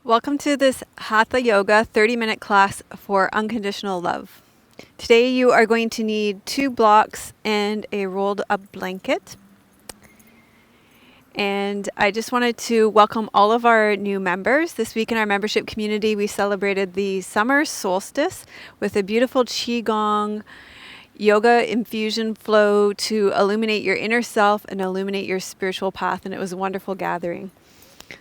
Welcome to this Hatha Yoga 30-minute class for unconditional love. Today you are going to need 2 blocks and a rolled up blanket. And I just wanted to welcome all of our new members. This week in our membership community, we celebrated the summer solstice with a beautiful Qigong yoga infusion flow to illuminate your inner self and illuminate your spiritual path. And it was a wonderful gathering.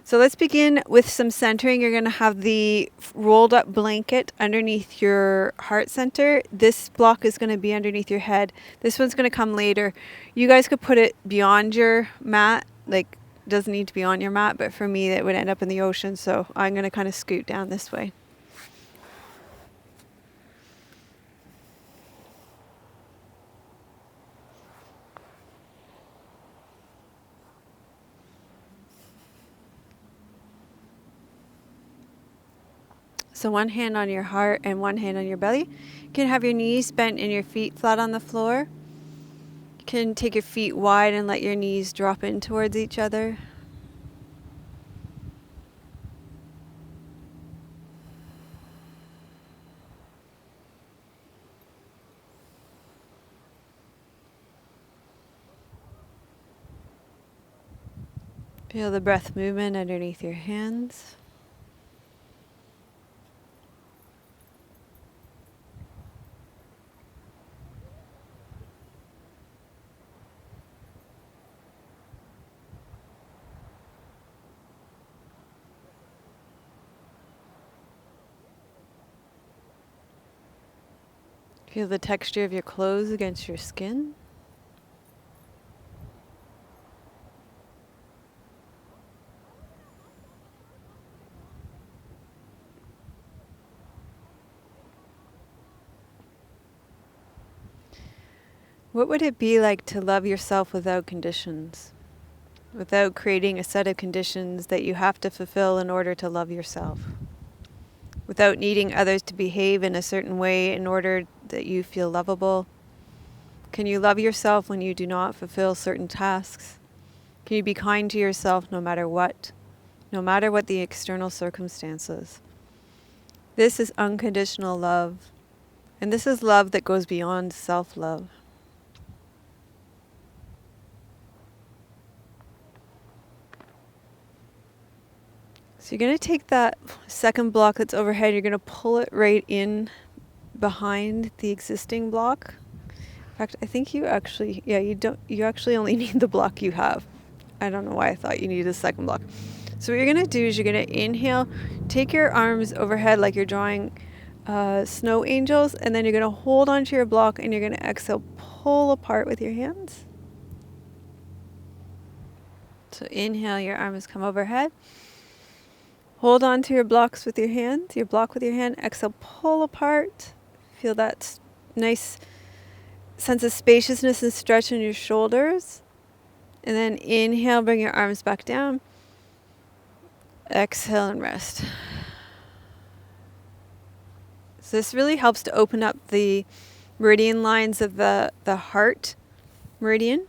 So let's begin with some centering. You're going to have the rolled up blanket underneath your heart center. This block is going to be underneath your head. This one's going to come later. You guys could put it beyond your mat, like it doesn't need to be on your mat, but for me it would end up in the ocean, so I'm going to kind of scoot down this way. So one hand on your heart and one hand on your belly. You can have your knees bent and your feet flat on the floor. You can take your feet wide and let your knees drop in towards each other. Feel the breath movement underneath your hands. Feel the texture of your clothes against your skin. What would it be like to love yourself without conditions? Without creating a set of conditions that you have to fulfill in order to love yourself? Without needing others to behave in a certain way in order that you feel lovable? Can you love yourself when you do not fulfill certain tasks? Can you be kind to yourself no matter what the external circumstances? This is unconditional love, and this is love that goes beyond self-love. So you're going to take that second block that's overhead, you're going to pull it right in behind the existing block. In fact, I think you actually only need the block you have. I don't know why I thought you needed a second block. So what you're going to do is you're going to inhale, take your arms overhead like you're drawing snow angels, and then you're going to hold onto your block and you're going to exhale, pull apart with your hands. So inhale, your arms come overhead. Hold on to your blocks with your hands, your block with your hand. Exhale, pull apart. Feel that nice sense of spaciousness and stretch in your shoulders. And then inhale, bring your arms back down. Exhale and rest. So this really helps to open up the meridian lines of the heart meridian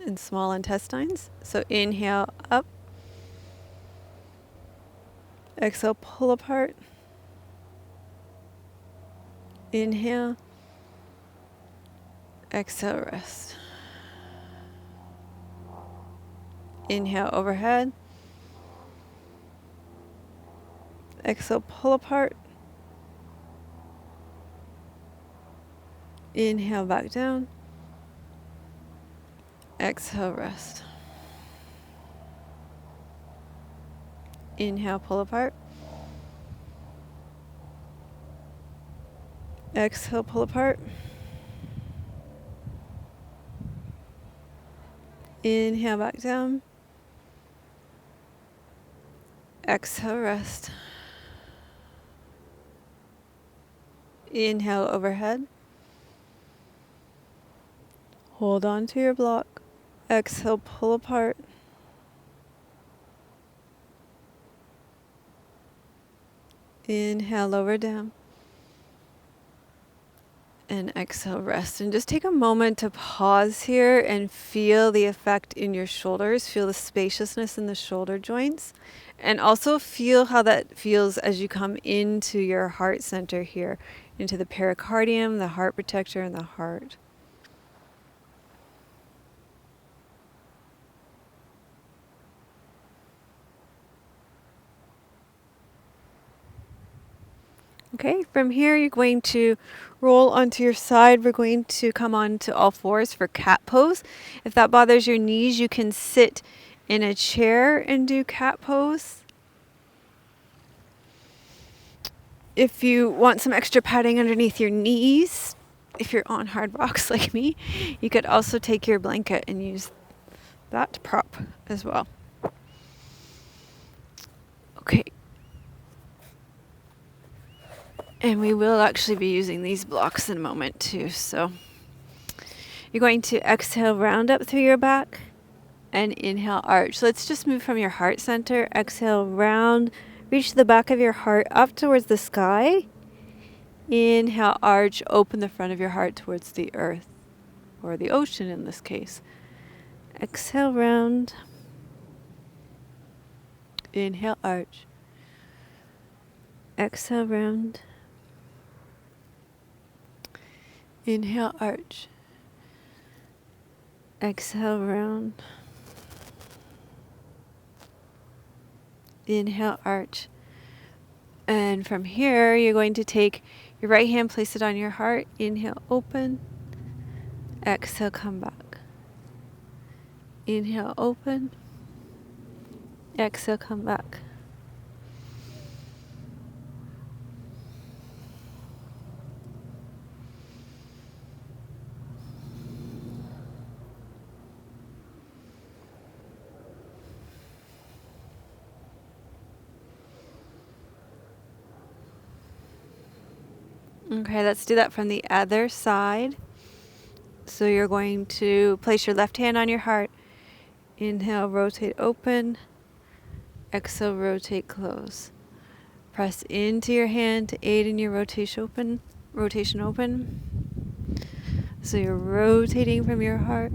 and small intestines. So inhale, up. Exhale, pull apart. Inhale. Exhale, rest. Inhale, overhead. Exhale, pull apart. Inhale, back down. Exhale, rest. Inhale, pull apart. Exhale, pull apart. Inhale, back down. Exhale, rest. Inhale, overhead. Hold on to your block. Exhale, pull apart. Inhale, lower down. And exhale, rest. And just take a moment to pause here and feel the effect in your shoulders. Feel the spaciousness in the shoulder joints. And also feel how that feels as you come into your heart center here, into the pericardium, the heart protector, and the heart. Okay, from here you're going to roll onto your side. We're going to come onto all fours for cat pose. If that bothers your knees, you can sit in a chair and do cat pose. If you want some extra padding underneath your knees, if you're on hard rocks like me, you could also take your blanket and use that prop as well. Okay. And we will actually be using these blocks in a moment too. So you're going to exhale, round up through your back, and inhale, arch. Let's just move from your heart center. Exhale, round, reach the back of your heart up towards the sky. Inhale, arch, open the front of your heart towards the earth, or the ocean in this case. Exhale, round. Inhale, arch. Exhale, round. Inhale, arch. Exhale, round. Inhale, arch. And from here, you're going to take your right hand, place it on your heart. Inhale, open. Exhale, come back. Inhale, open. Exhale, come back. Okay, let's do that from the other side. So you're going to place your left hand on your heart. Inhale, rotate open. Exhale, rotate close. Press into your hand to aid in your rotation open. So you're rotating from your heart.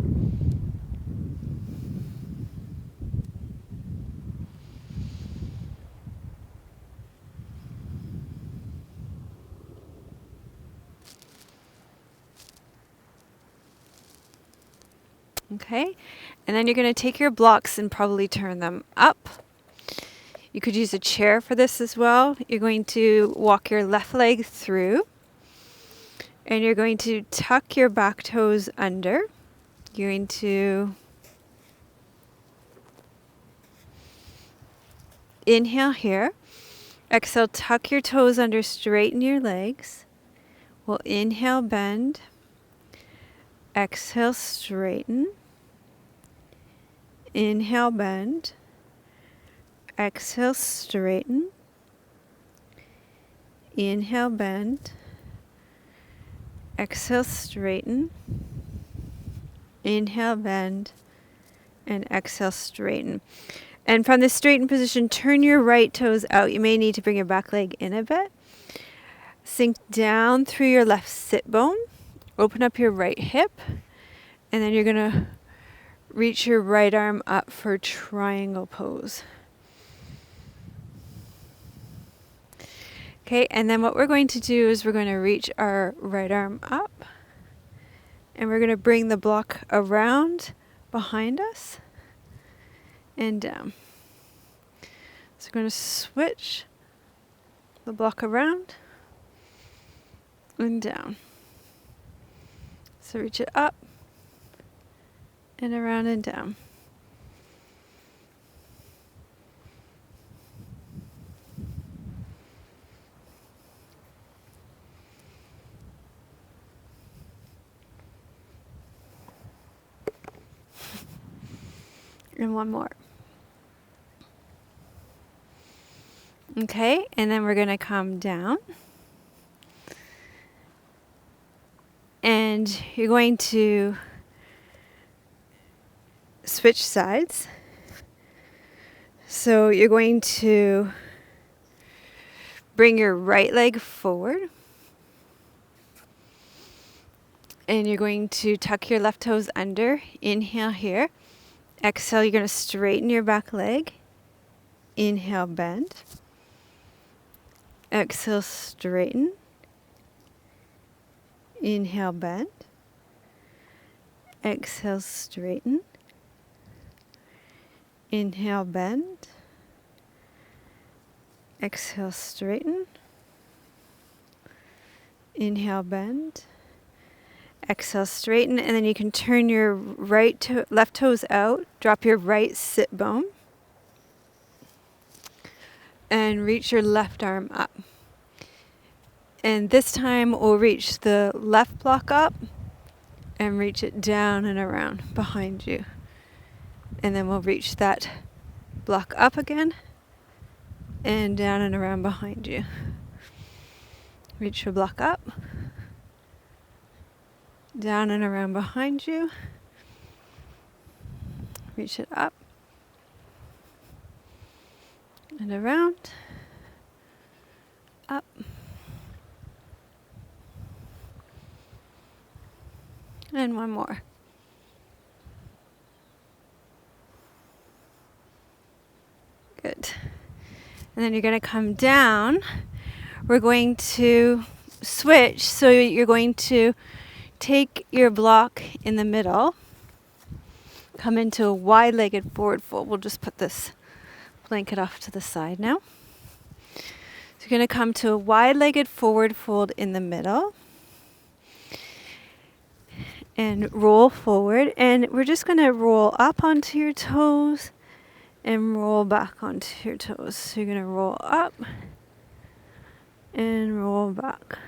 Okay, and then you're going to take your blocks and probably turn them up. You could use a chair for this as well. You're going to walk your left leg through, and you're going to tuck your back toes under. You're going to inhale here. Exhale, tuck your toes under, straighten your legs. We'll inhale, bend. Exhale, straighten. Inhale, bend. Exhale, straighten. Inhale, bend. Exhale, straighten. Inhale, bend. And exhale, straighten. And from this straightened position, turn your right toes out. You may need to bring your back leg in a bit. Sink down through your left sit bone. Open up your right hip. And then you're going to reach your right arm up for triangle pose. Okay, and then what we're going to do is we're going to reach our right arm up. And we're going to bring the block around behind us and down. So we're going to switch the block around and down. So reach it up and around and down. And one more. Okay, and then we're going to come down. And you're going to switch sides. So you're going to bring your right leg forward. And you're going to tuck your left toes under. Inhale here. Exhale, you're going to straighten your back leg. Inhale, bend. Exhale, straighten. Inhale, bend. Exhale, straighten. Inhale, bend. Exhale, straighten. Inhale, bend. Exhale, straighten, and then you can turn your left toes out, drop your right sit bone, and reach your left arm up. And this time we'll reach the left block up and reach it down and around behind you. And then we'll reach that block up again and down and around behind you. Reach your block up, down and around behind you. Reach it up and around, up, and one more. Good. And then you're going to come down. We're going to switch, so you're going to take your block in the middle, come into a wide-legged forward fold. We'll just put this blanket off to the side now. So you're going to come to a wide-legged forward fold in the middle and roll forward. And we're just going to roll up onto your toes and roll back onto your toes. So you're going to roll up and roll back.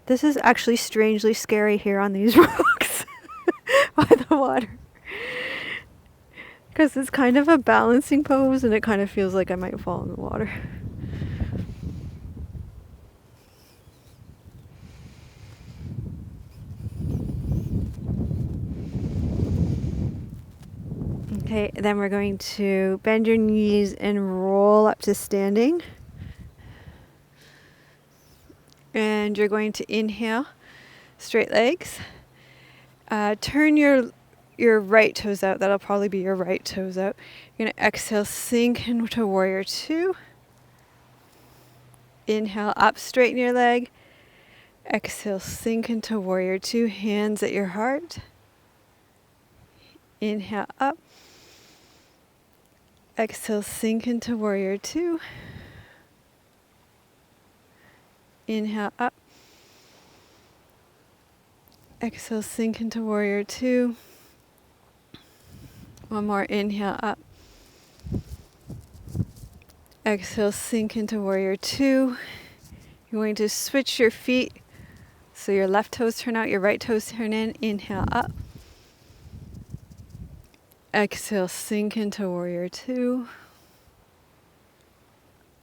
This is actually strangely scary here on these rocks by the water. Because it's kind of a balancing pose and it kind of feels like I might fall in the water. Okay, then we're going to bend your knees and roll up to standing. And you're going to inhale, straight legs. Turn your right toes out. That'll probably be your right toes out. You're going to exhale, sink into warrior two. Inhale, up, straighten your leg. Exhale, sink into warrior two, hands at your heart. Inhale, up. Exhale, sink into warrior two. Inhale, up. Exhale, sink into warrior two. One more, inhale, up. Exhale, sink into warrior two. You're going to switch your feet so your left toes turn out, your right toes turn in. Inhale, up. Exhale, sink into warrior two.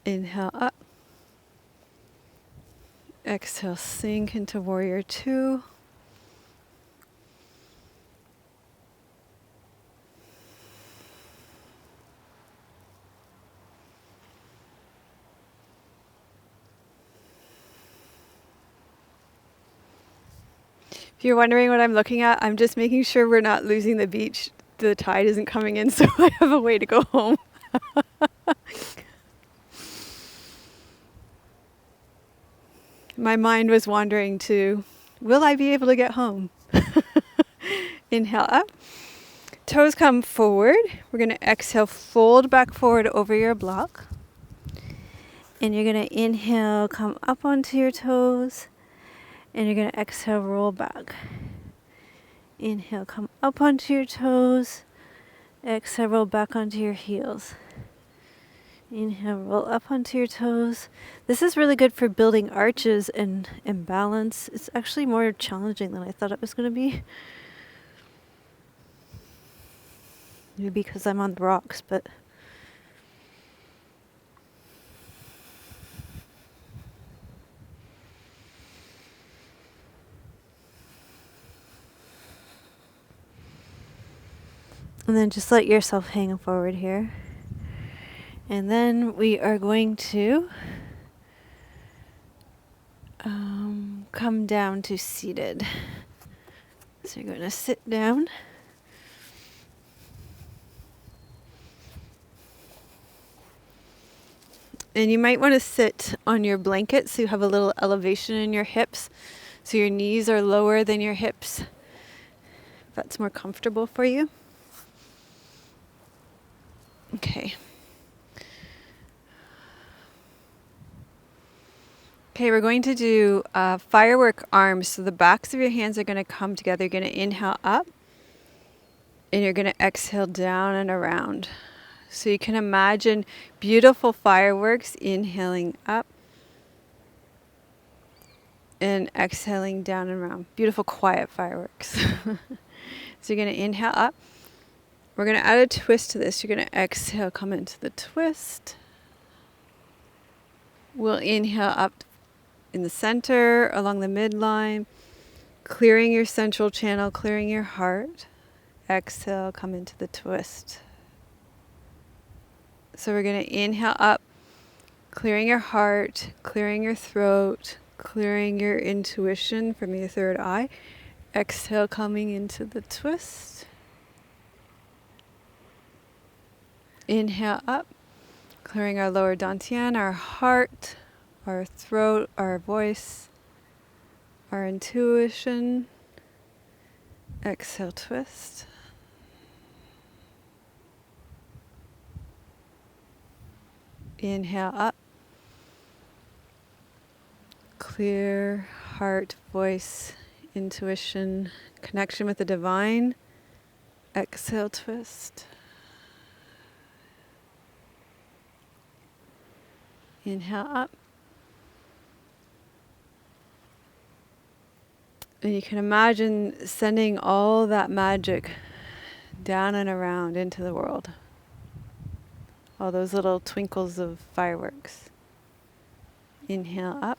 Inhale, up. Exhale, sink into warrior two. If you're wondering what I'm looking at, I'm just making sure we're not losing the beach. The tide isn't coming in, so I have a way to go home. My mind was wandering to, will I be able to get home? Inhale up. Toes come forward. We're going to exhale, fold back forward over your block. And you're going to inhale, come up onto your toes. And you're going to exhale, roll back. Inhale, come up onto your toes. Exhale, roll back onto your heels. Inhale, roll up onto your toes. This is really good for building arches and balance. It's actually more challenging than I thought it was going to be. Maybe because I'm on the rocks, but... And then just let yourself hang forward here. And then we are going to come down to seated. So you're going to sit down. And you might want to sit on your blanket so you have a little elevation in your hips. So your knees are lower than your hips. If that's more comfortable for you. Okay. Okay, we're going to do firework arms. So the backs of your hands are going to come together. You're going to inhale up. And you're going to exhale down and around. So you can imagine beautiful fireworks, inhaling up and exhaling down and around. Beautiful quiet fireworks. So you're going to inhale up. We're going to add a twist to this. You're going to exhale, come into the twist. We'll inhale up in the center, along the midline, clearing your central channel, clearing your heart. Exhale, come into the twist. So we're going to inhale up, clearing your heart, clearing your throat, clearing your intuition from your third eye. Exhale, coming into the twist. Inhale up, clearing our lower dantian, our heart, our throat, our voice, our intuition. Exhale, twist. Inhale up. Clear heart, voice, intuition, connection with the divine. Exhale, twist. Inhale up. And you can imagine sending all that magic down and around into the world. All those little twinkles of fireworks. Inhale up.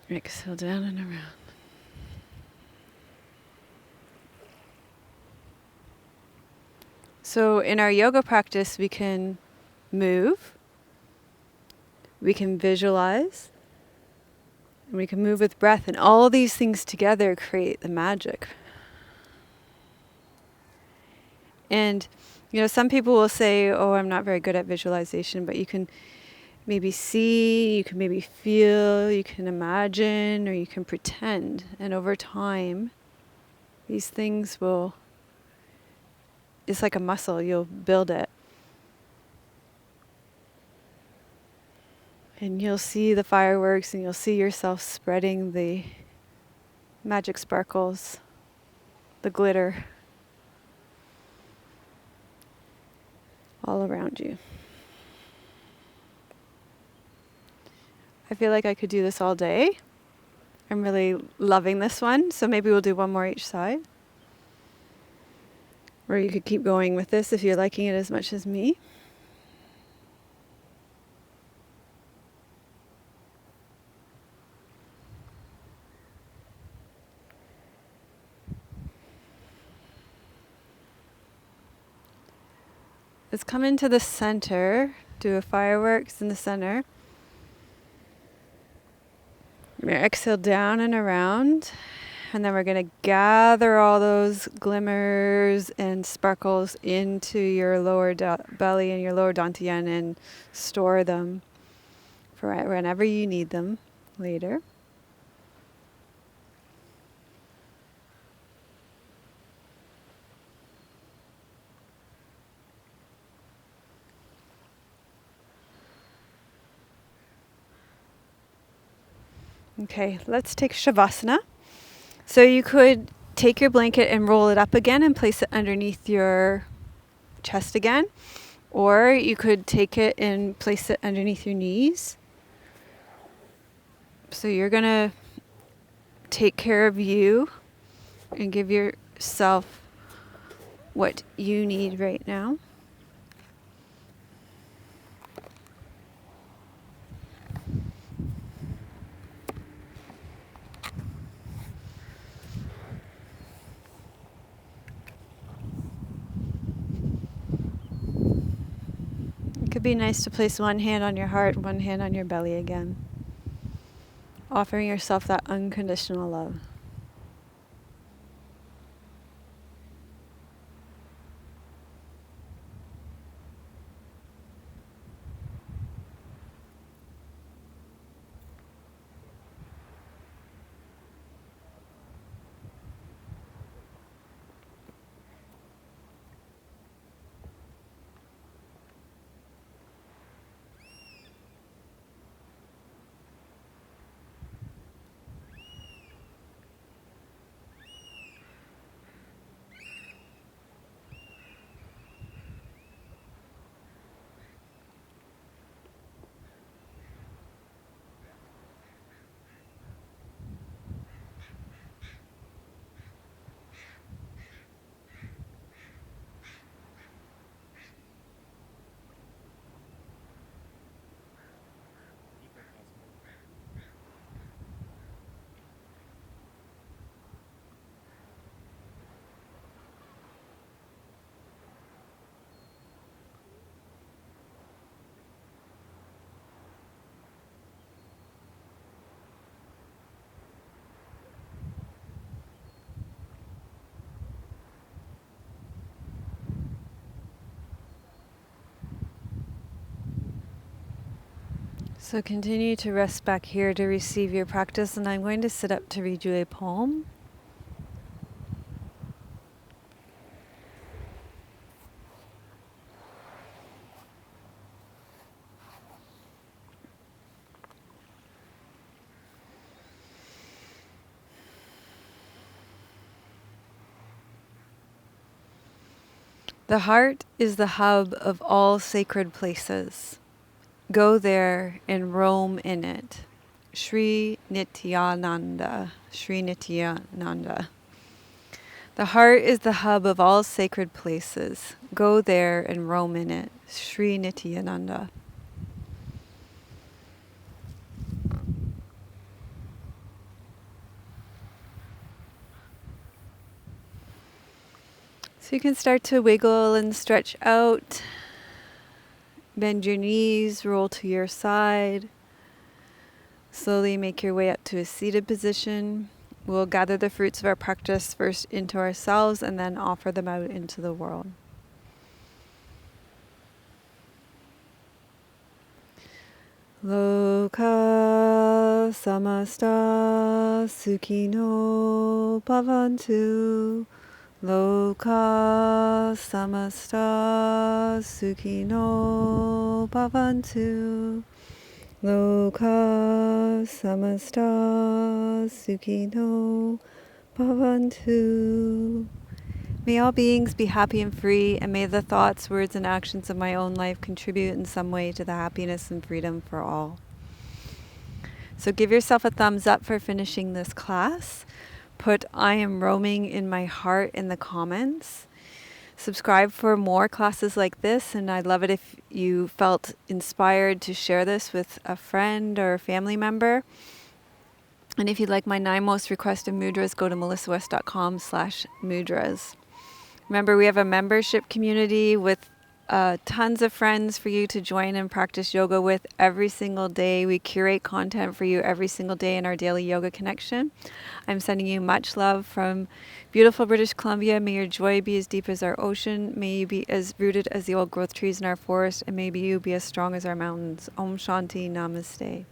Exhale down and around. So in our yoga practice, we can move, we can visualize, and we can move with breath, and all these things together create the magic. And, some people will say, oh, I'm not very good at visualization, but you can maybe see, you can maybe feel, you can imagine, or you can pretend. And over time, these things it's like a muscle, you'll build it. And you'll see the fireworks, and you'll see yourself spreading the magic sparkles, the glitter, all around you. I feel like I could do this all day. I'm really loving this one, so maybe we'll do one more each side. Or you could keep going with this if you're liking it as much as me. Let's come into the center, do a fireworks in the center. We're going to exhale down and around, and then we're going to gather all those glimmers and sparkles into your lower belly and your lower dantian and store them for whenever you need them later. Okay, let's take Savasana. So you could take your blanket and roll it up again and place it underneath your chest again. Or you could take it and place it underneath your knees. So you're going to take care of you and give yourself what you need right now. could be nice to place one hand on your heart, one hand on your belly again. Offering yourself that unconditional love. So continue to rest back here to receive your practice, and I'm going to sit up to read you a poem. The heart is the hub of all sacred places. Go there and roam in it. Sri Nityananda. Sri Nityananda. The heart is the hub of all sacred places. Go there and roam in it. Sri Nityananda. So you can start to wiggle and stretch out. Bend your knees, roll to your side. Slowly make your way up to a seated position. We'll gather the fruits of our practice first into ourselves and then offer them out into the world. Loka samasta sukhino bhavantu. Loka samasta sukhino bhavantu. Loka samasta sukhino bhavantu. May all beings be happy and free, and may the thoughts, words, and actions of my own life contribute in some way to the happiness and freedom for all. So give yourself a thumbs up for finishing this class. Put "I am roaming in my heart" in the comments. Subscribe for more classes like this, and I'd love it if you felt inspired to share this with a friend or a family member. And if you'd like my 9 most requested mudras, go to melissawest.com/mudras. Remember, we have a membership community with tons of friends for you to join and practice yoga with every single day. We curate content for you every single day in our daily yoga connection. I'm sending you much love from beautiful British Columbia. May your joy be as deep as our ocean. May you be as rooted as the old growth trees in our forest. And may you be as strong as our mountains. Om Shanti Namaste.